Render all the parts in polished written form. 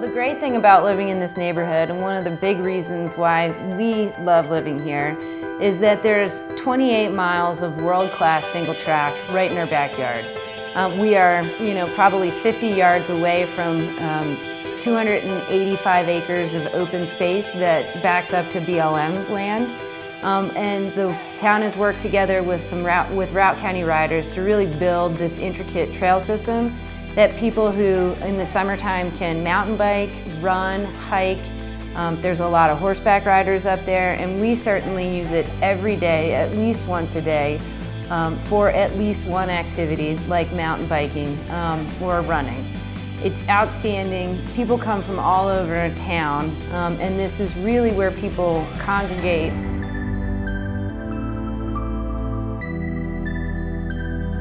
The great thing about living in this neighborhood, and one of the big reasons why we love living here, is that there's 28 miles of world-class single track right in our backyard. We are, probably 50 yards away from 285 acres of open space that backs up to BLM land. And the town has worked together with Routt County riders to really build this intricate trail system that people who in the summertime can mountain bike, run, hike. There's a lot of horseback riders up there, and we certainly use it every day, at least once a day, for at least one activity like mountain biking or running. It's outstanding. People come from all over town, and this is really where people congregate.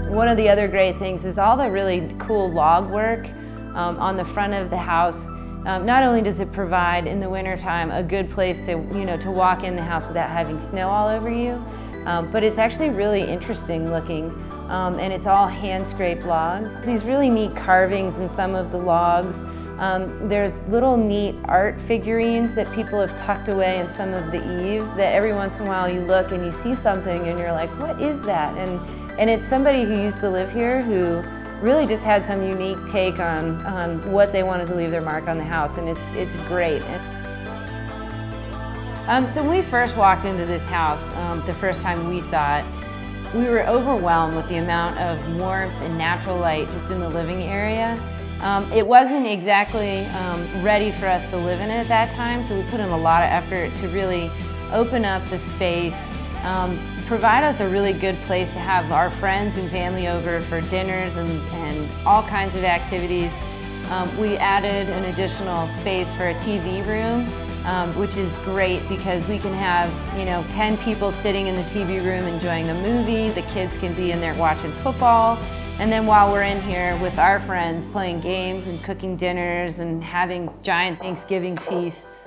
One of the other great things is all the really cool log work on the front of the house. Not only does it provide in the wintertime a good place to, to walk in the house without having snow all over you, but it's actually really interesting looking, and it's all hand-scraped logs. These really neat carvings in some of the logs. There's little neat art figurines that people have tucked away in some of the eaves that every once in a while you look and you see something and you're like, what is that? And it's somebody who used to live here who really just had some unique take on what they wanted to leave their mark on the house, and it's great. So when we first walked into this house, the first time we saw it, we were overwhelmed with the amount of warmth and natural light just in the living area. It wasn't exactly ready for us to live in it at that time, so we put in a lot of effort to really open up the space, provide us a really good place to have our friends and family over for dinners and all kinds of activities. We added an additional space for a TV room, which is great because we can have 10 people sitting in the TV room enjoying a movie. The kids can be in there watching football, and then while we're in here with our friends playing games and cooking dinners and having giant Thanksgiving feasts.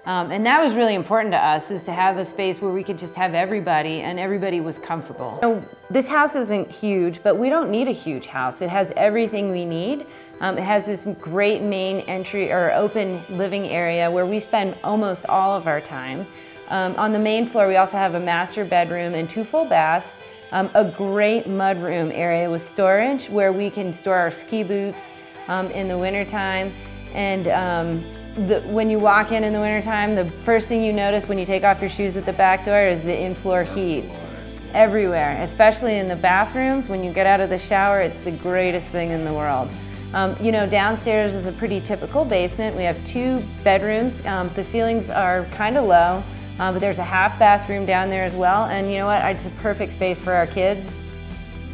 And that was really important to us, is to have a space where we could just have everybody and everybody was comfortable. This house isn't huge, but we don't need a huge house. It has everything we need. It has this great main entry or open living area where we spend almost all of our time. On the main floor, we also have a master bedroom and 2 full baths, a great mudroom area with storage where we can store our ski boots in the wintertime. And when you walk in the wintertime, the first thing you notice when you take off your shoes at the back door is the in-floor heat. Everywhere, especially in the bathrooms. When you get out of the shower, it's the greatest thing in the world. Downstairs is a pretty typical basement. We have 2 bedrooms. The ceilings are kind of low, but there's a half bathroom down there as well. And you know what? It's a perfect space for our kids.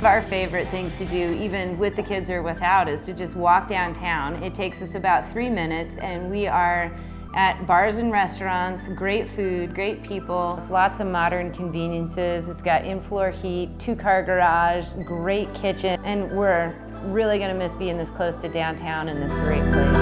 Our favorite things to do, even with the kids or without, is to just walk downtown. It takes us about 3 minutes, and we are at bars and restaurants, great food, great people, lots of modern conveniences. It's got in-floor heat, 2-car garage, great kitchen, and we're really gonna miss being this close to downtown in this great place.